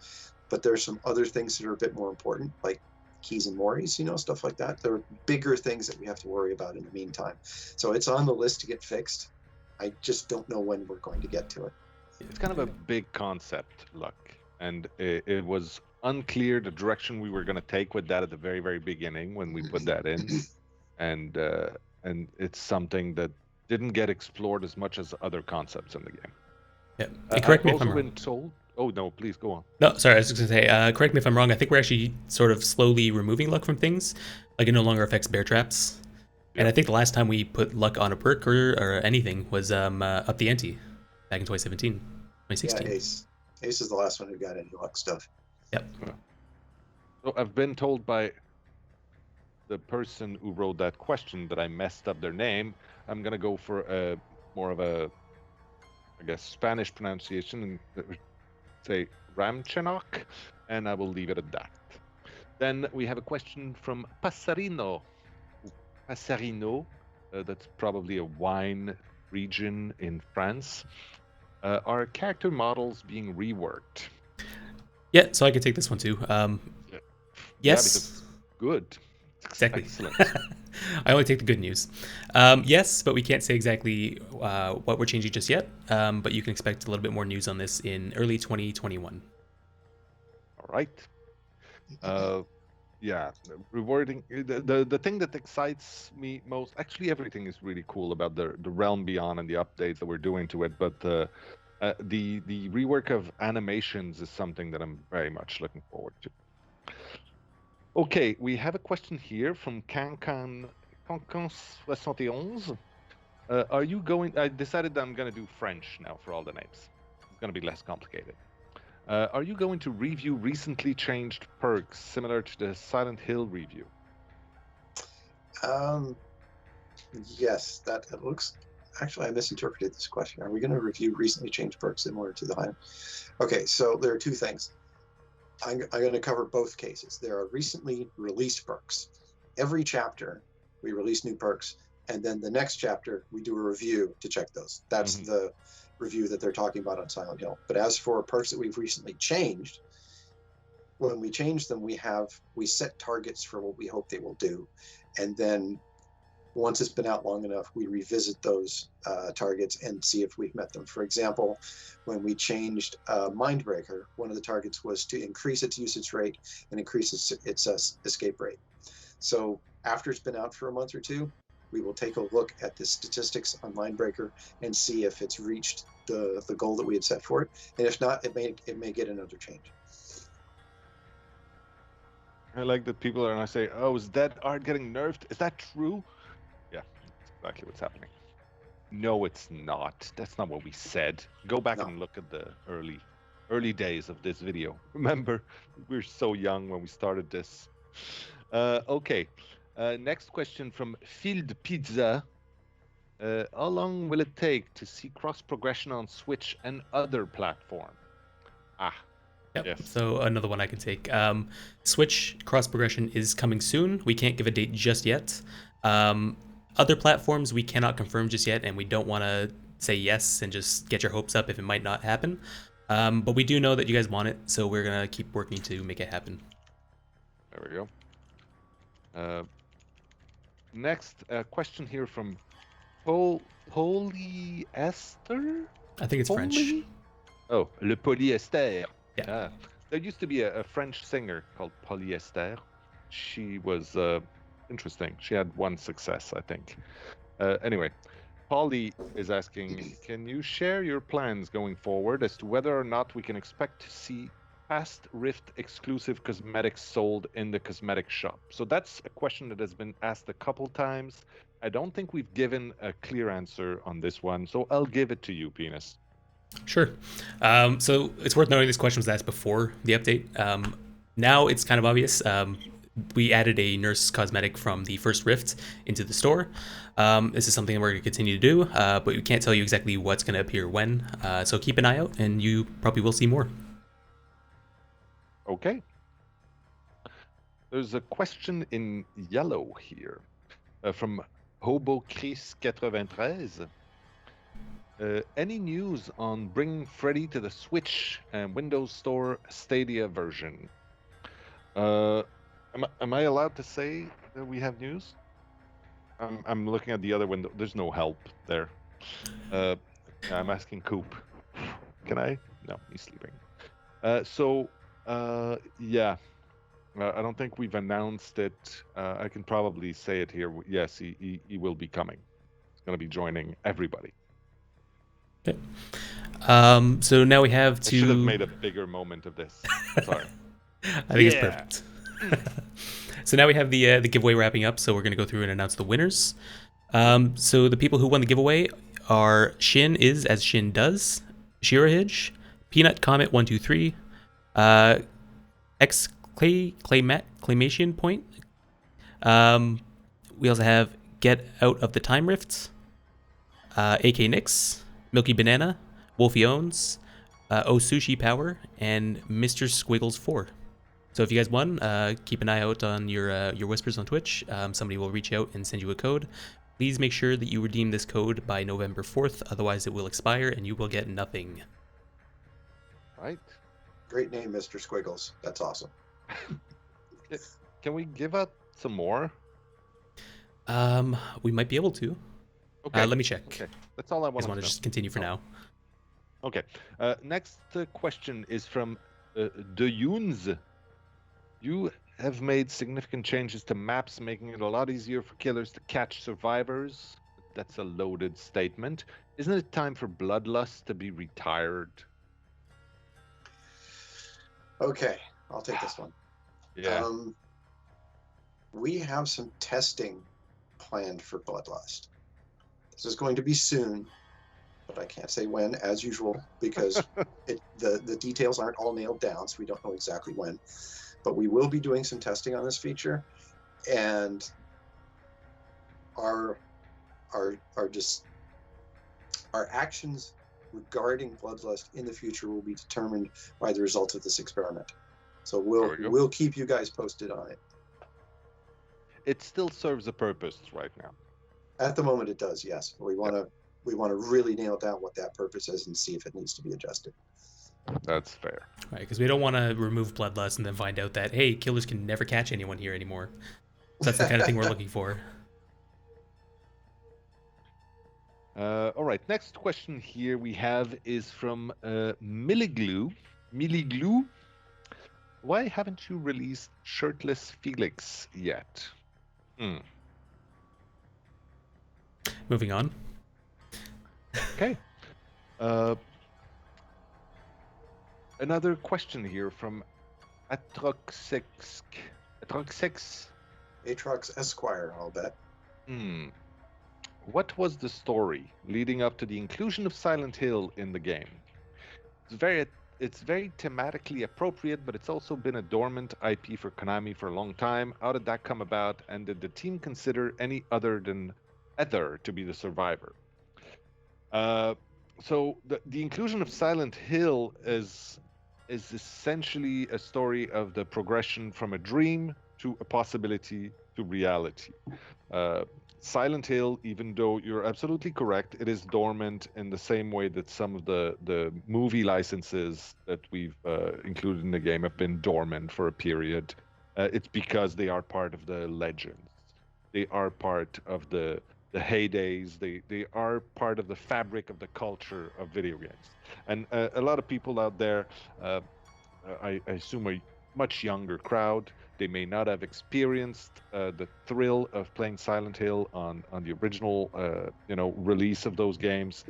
But there's some other things that are a bit more important, like keys and moris, stuff like that. There are bigger things that we have to worry about in the meantime. So it's on the list to get fixed. I just don't know when we're going to get to it. It's kind of a big concept, luck, and it was unclear the direction we were going to take with that at the very, very beginning when we put that in, and it's something that didn't get explored as much as other concepts in the game. Yeah, correct me if I'm wrong. Been told. Oh no, please go on. No, sorry, I was just gonna say, correct me if I'm wrong. I think we're actually sort of slowly removing luck from things. Like, it no longer affects bear traps. Yeah. And I think the last time we put luck on a perk or anything was up the ante back in 2017, 2016. Yeah, Ace is the last one who got any luck stuff. Yep. So I've been told by the person who wrote that question that I messed up their name, I'm gonna go for a more of a, I guess, Spanish pronunciation and say Ramchenok, and I will leave it at that. Then we have a question from Passarino. Passarino, that's probably a wine region in France. Are character models being reworked? Yeah, so I can take this one too. Yeah, Yes. because it's good. It's Exactly. Excellent. I only take the good news. Yes, but we can't say exactly what we're changing just yet. But you can expect a little bit more news on this in early 2021. All right. Yeah, rewarding. The thing that excites me most, actually, everything is really cool about the Realm Beyond and the updates that we're doing to it. But the rework of animations is something that I'm very much looking forward to. Okay, we have a question here from Cancan71. Are you going? I decided that I'm going to do French now for all the names. It's going to be less complicated. Are you going to review recently changed perks similar to the Silent Hill review? Yes, that it looks. Actually, I misinterpreted this question. Are we going to review recently changed perks similar to the Hive? Okay, so there are two things. I'm going to cover both cases. There are recently released perks. Every chapter, we release new perks, and then the next chapter, we do a review to check those. That's the review that they're talking about on Silent Hill. But as for perks that we've recently changed, when we change them, we set targets for what we hope they will do, and then once it's been out long enough, we revisit those targets and see if we've met them. For example, when we changed Mindbreaker, one of the targets was to increase its usage rate and increase its escape rate. So after it's been out for a month or two, we will take a look at the statistics on Mindbreaker and see if it's reached the goal that we had set for it. And if not, it may get another change. I like that people are going to say, "Oh, is that art getting nerfed? Is that true?" Yeah, that's exactly what's happening. No, it's not. That's not what we said. Go back and look at the early days of this video. Remember, we were so young when we started this. Okay. Next question from Field Pizza. How long will it take to see cross progression on Switch and other platforms? Yep. Yes. So another one I can take. Switch cross progression is coming soon. We can't give a date just yet. Other platforms we cannot confirm just yet, and we don't want to say yes and just get your hopes up if it might not happen. But we do know that you guys want it, so we're gonna keep working to make it happen. There we go. Next question here from Polyester. I think it's French. Oh, le polyester. Yeah. There used to be a French singer called Polyester. She was interesting. She had one success, I think. Anyway, Polly is asking, can you share your plans going forward as to whether or not we can expect to see past Rift exclusive cosmetics sold in the cosmetic shop? So that's a question that has been asked a couple times. I don't think we've given a clear answer on this one, so I'll give it to you, Penis. Sure. So it's worth noting this question was asked before the update. Now it's kind of obvious. We added a nurse cosmetic from the first Rift into the store. This is something we're going to continue to do, but we can't tell you exactly what's going to appear when. So keep an eye out, and you probably will see more. Okay. There's a question in yellow here from Hobo Chris 93. Any news on bringing Freddy to the Switch and Windows Store Stadia version? Am I allowed to say that we have news? I'm looking at the other window. There's no help there. I'm asking Coop. Can I? No, he's sleeping. Yeah. I don't think we've announced it. I can probably say it here. Yes, he will be coming. He's going to be joining everybody. Okay. So now we have to. I should have made a bigger moment of this. Sorry. I think it's perfect. So now we have the giveaway wrapping up. So we're going to go through and announce the winners. So the people who won the giveaway are Shin is as Shin does, Shirahij, Peanut Comet 123, Claymation Point, We also have Get Out of the Time Rifts, AK Nix, Milky Banana, Wolfie Owns, O Sushi Power, and Mr. Squiggles 4. So if you guys won, keep an eye out on your whispers on Twitch. Somebody will reach out and send you a code. Please make sure that you redeem this code by November 4th, otherwise it will expire and you will get nothing. Right. Great name, Mr. Squiggles. That's awesome. Can we give out some more? We might be able to. Okay. Let me check. Okay. That's all I I just want want to to know. just continue for now. Okay. Next question is from De Yuns. You have made significant changes to maps, making it a lot easier for killers to catch survivors. That's a loaded statement. Isn't it time for Bloodlust to be retired? Okay, I'll take this one. Yeah. We have some testing planned for Bloodlust. This is going to be soon, but I can't say when, as usual, because the details aren't all nailed down, so we don't know exactly when. But we will be doing some testing on this feature, and our actions regarding Bloodlust in the future will be determined by the results of this experiment. So we'll keep you guys posted on it. It still serves a purpose right now. At the moment, it does, yes. We want to really nail down what that purpose is and see if it needs to be adjusted. That's fair. Right, because we don't want to remove Bloodlust and then find out that, hey, killers can never catch anyone here anymore. So that's the kind of thing we're looking for. All right, next question here we have is from Milliglue. Milliglue, why haven't you released Shirtless Felix yet? Moving on. Okay. Another question here from Atroxex. Atrox Esquire, I'll bet. What was the story leading up to the inclusion of Silent Hill in the game? It's very thematically appropriate, but it's also been a dormant IP for Konami for a long time. How did that come about, and did the team consider any other than Ether to be the survivor? So the inclusion of Silent Hill is essentially a story of the progression from a dream to a possibility to reality. Silent Hill, even though you're absolutely correct, it is dormant in the same way that some of the movie licenses that we've included in the game have been dormant for a period. It's because they are part of the legends. They are part of the heydays. They are part of the fabric of the culture of video games. And a lot of people out there, I assume a much younger crowd, they may not have experienced the thrill of playing Silent Hill on the original release of those games,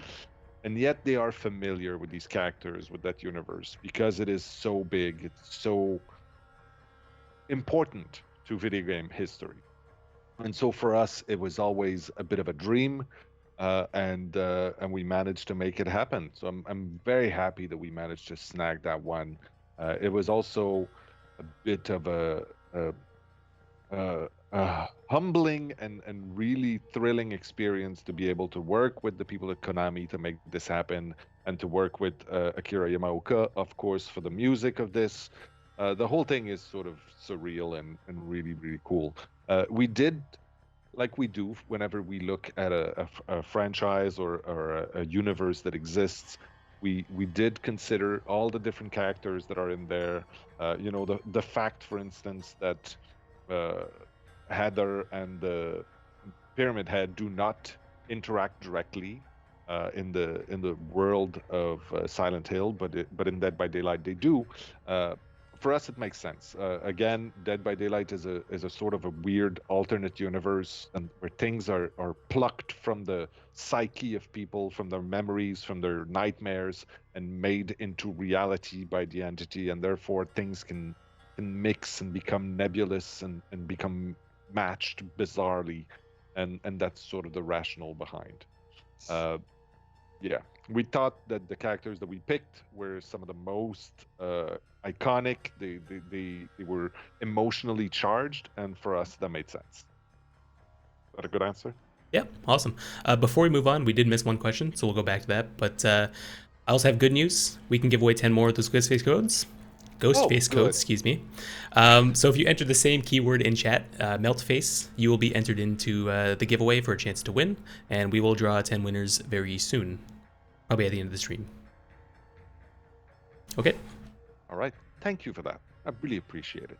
and yet they are familiar with these characters, with that universe, because it is so big, it's so important to video game history. And so for us, it was always a bit of a dream, and we managed to make it happen. So I'm very happy that we managed to snag that one. It was also a bit of a humbling and really thrilling experience to be able to work with the people at Konami to make this happen, and to work with Akira Yamaoka, of course, for the music of this. The whole thing is sort of surreal and really, really cool. We did, like we do whenever we look at a franchise or a universe that exists, we did consider all the different characters that are in there. The fact, for instance, that Heather and the Pyramid Head do not interact directly in the world of Silent Hill, but in Dead by Daylight they do. For us, it makes sense. Again, Dead by Daylight is a sort of a weird alternate universe, and where things are plucked from the psyche of people, from their memories, from their nightmares, and made into reality by the entity, and therefore things can mix and become nebulous and become matched bizarrely, and that's sort of the rationale behind. Yeah, we thought that the characters that we picked were some of the most iconic. They were emotionally charged, and for us that made sense. that a good answer? Yeah, awesome. Before we move on, we did miss one question, so we'll go back to that. But I also have good news. We can give away 10 more of those Ghostface codes. Ghostface good. codes, excuse me. So if you enter the same keyword in chat, Meltface, you will be entered into the giveaway for a chance to win, and we will draw 10 winners very soon, probably at the end of the stream. Okay. All right. Thank you for that. I really appreciate it.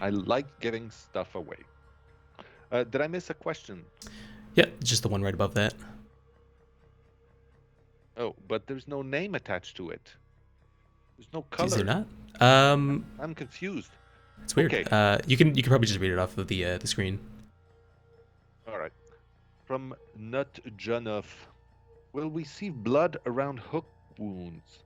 I like giving stuff away. Did I miss a question? Yeah, just the one right above that. Oh, but there's no name attached to it. There's no color. Is there not? I'm confused. It's weird. Okay. You can probably just read it off of the screen. All right. From Nut Janov. Will we see blood around hook wounds?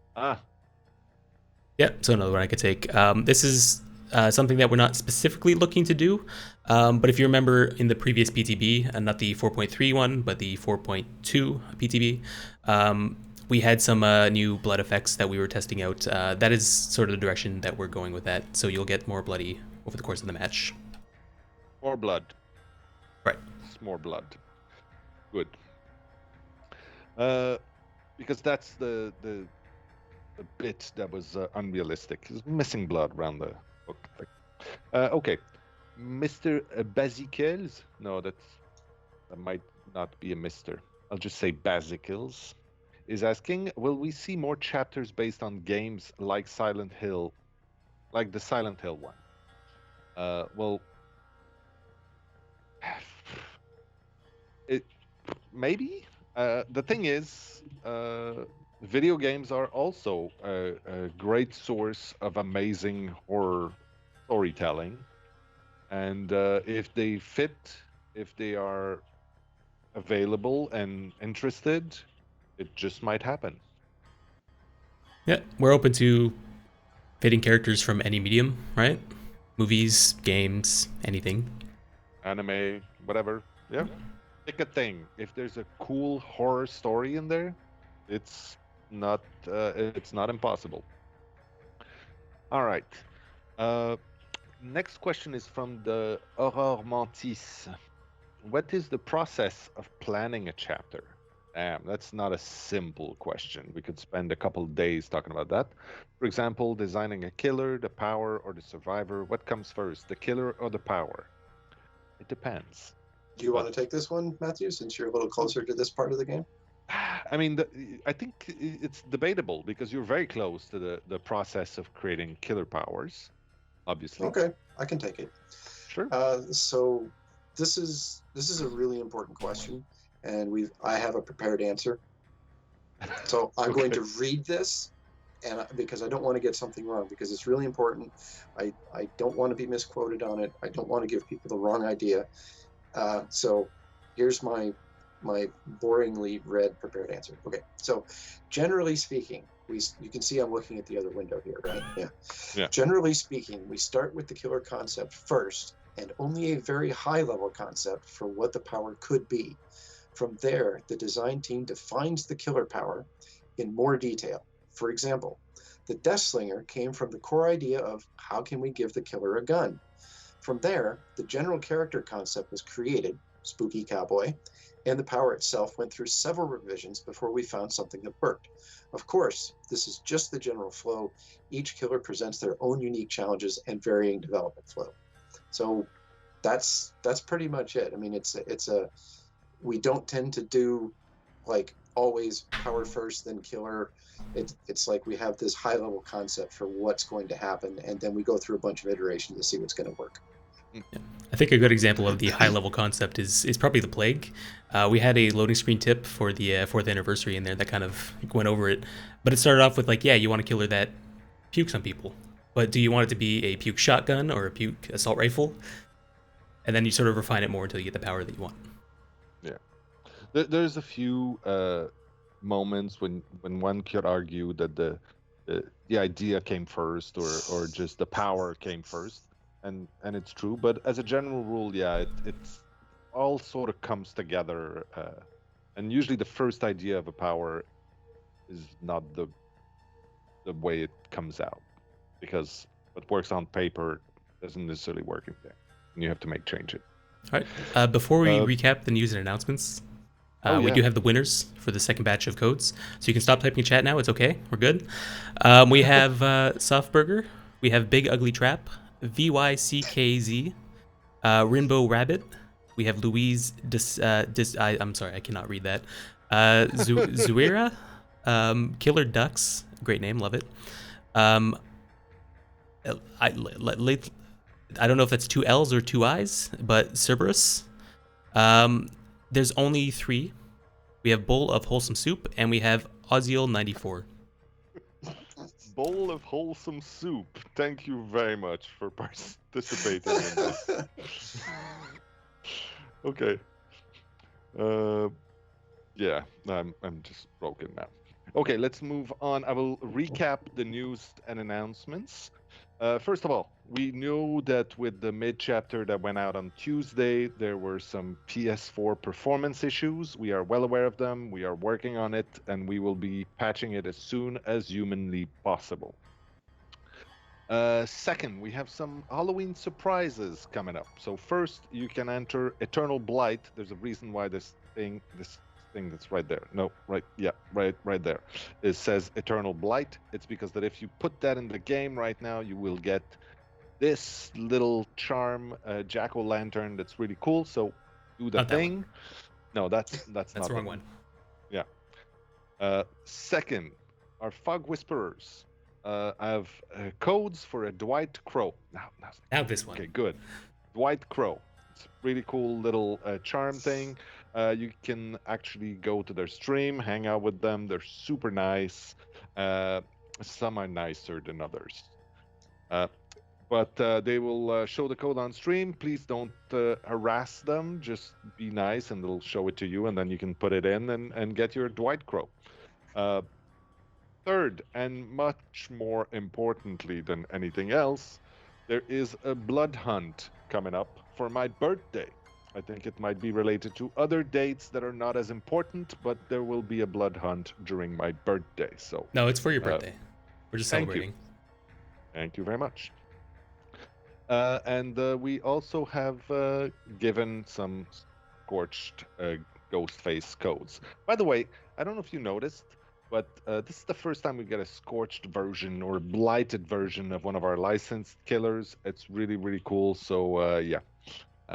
Yeah, so another one I could take. This is something that we're not specifically looking to do, but if you remember in the previous PTB, not the 4.3 one, but the 4.2 PTB, we had some new blood effects that we were testing out. That is sort of the direction that we're going with that, so you'll get more bloody over the course of the match. More blood. Right. It's more blood. Good. Because that's the bit that was unrealistic. It's missing blood around the hook thing. Okay. Mr. Basicles? No, that might not be a Mr. I'll just say Basicles. Is asking, will we see more chapters based on games like Silent Hill, like the Silent Hill one? Well, it maybe. The thing is, video games are also a great source of amazing horror storytelling, and if they fit, if they are available and interested, it just might happen. Yeah, we're open to fitting characters from any medium, right? Movies, games, anything. Anime, whatever. Yeah. Pick a thing. If there's a cool horror story in there, it's not impossible. All right. Next question is from the Aurore Mantis. What is the process of planning a chapter? Damn, that's not a simple question. We could spend a couple days talking about that. For example, designing a killer, the power, or the survivor. What comes first, the killer or the power? It depends. Do you want to take this one, Matthew, since you're a little closer to this part of the game? I mean, I think it's debatable because you're very close to the process of creating killer powers, obviously. Okay, I can take it. Sure. So this is a really important question, and I have a prepared answer. So I'm going to read this, and because I don't want to get something wrong, because it's really important. I don't want to be misquoted on it. I don't want to give people the wrong idea. So here's my boringly read prepared answer. Okay, so generally speaking, you can see I'm looking at the other window here, right? Yeah. Generally speaking, we start with the killer concept first, and only a very high level concept for what the power could be. From there, the design team defines the killer power in more detail. For example, the Deathslinger came from the core idea of how can we give the killer a gun? From there, the general character concept was created, Spooky Cowboy, and the power itself went through several revisions before we found something that worked. Of course, this is just the general flow. Each killer presents their own unique challenges and varying development flow. So that's pretty much it. I mean, we don't tend to do like always power first, then killer. It's like we have this high level concept for what's going to happen, and then we go through a bunch of iterations to see what's going to work. Yeah. I think a good example of the high-level concept is probably the plague. We had a loading screen tip for the 4th anniversary in there that kind of went over it, but it started off with like, yeah, you want a killer that pukes on people, but do you want it to be a puke shotgun or a puke assault rifle? And then you sort of refine it more until you get the power that you want. Yeah, there's a few moments when one could argue that the idea came first, or just the power came first. And it's true, but as a general rule, yeah, it's all sort of comes together, and usually the first idea of a power is not the way it comes out, because what works on paper doesn't necessarily work in there, and you have to make changes. All right. Before we Uh, recap the news and announcements, we yeah. do have the winners for the second batch of codes. So you can stop typing in chat now. It's okay. We're good. We have Soft Burger. We have Big Ugly Trap. VYCKZ. Rainbow Rabbit. We have Louise I'm sorry, I cannot read that. Zuira. Killer Ducks. Great name. Love it. Um, I don't know if that's two L's or two I's, but Cerberus. There's only three. We have Bowl of Wholesome Soup, and we have Oziel94. Bowl of wholesome soup. Thank you very much for participating in this. Okay. Yeah, I'm just broken now. Okay, let's move on. I will recap the news and announcements. First of all, we knew that with the mid chapter that went out on Tuesday, there were some PS4 performance issues. We are well aware of them. We are working on it, and we will be patching it as soon as humanly possible. Second, we have some Halloween surprises coming up. So first, you can enter Eternal Blight. There's a reason why this thing that's right there. No, right, yeah, right there. It says Eternal Blight. It's because that if you put that in the game right now, you will get this little charm jack-o'-lantern that's really cool. So do the Not that thing. one. No, that's That's not the wrong one. Yeah. Second, our Fog Whisperers. I have codes for a Dwight Crow. Now this one. Okay, good. Dwight Crow. It's a really cool little charm thing. You can actually go to their stream, hang out with them. They're super nice. Some are nicer than others. But they will show the code on stream. Please don't harass them. Just be nice and they'll show it to you, and then you can put it in and get your Dwight Crow. Third, and much more importantly than anything else, there is a Bloodhunt coming up for my birthday. I think it might be related to other dates that are not as important, but there will be a Bloodhunt during my birthday. So No, it's for your birthday. We're just thank you. celebrating. Thank you very much. And we also have given some scorched ghost face codes. By the way, I don't know if you noticed, but this is the first time we get a scorched version or a blighted version of one of our licensed killers. It's really, really cool. So yeah,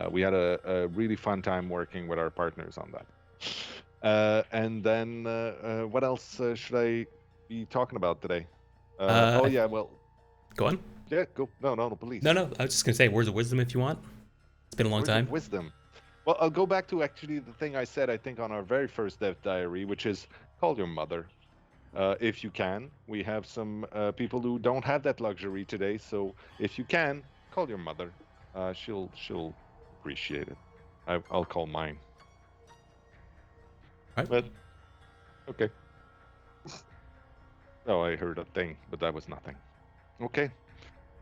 we had a really fun time working with our partners on that. And then what else should I be talking about today? Oh yeah, well, Go on. yeah, go. No, please. No, I was just gonna say words of wisdom if you want. It's been a long Words time. of wisdom. Well, I'll go back to actually the thing I said, I think, on our very first Death Diary, which is call your mother if you can. We have some people who don't have that luxury today, so if you can, call your mother. She'll appreciate it. I'll call mine. All right. But okay. Oh, I heard a thing, but that was nothing. Okay.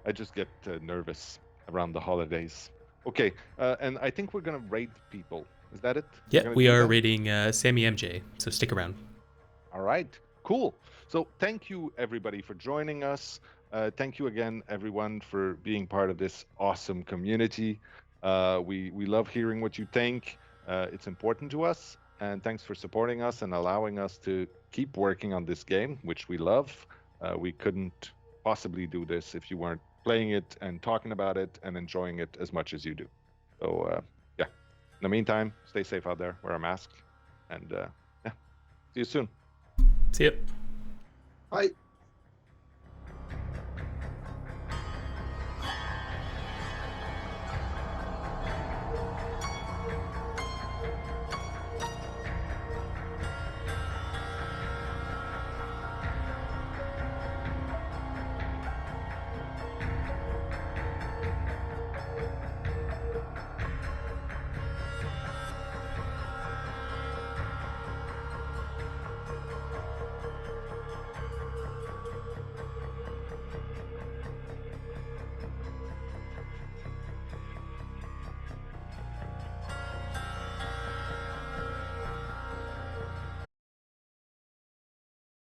I just get nervous around the holidays. Okay, and I think we're gonna raid people. Is that it? Yeah, we are rating Sammy MJ, so stick around. All right, cool. So thank you everybody for joining us. Thank you again, everyone, for being part of this awesome community. We love hearing what you think. It's important to us, and thanks for supporting us and allowing us to keep working on this game, which we love. We couldn't possibly do this if you weren't playing it and talking about it and enjoying it as much as you do. So yeah, in the meantime, stay safe out there, wear a mask, and yeah, see you soon. See ya. Bye.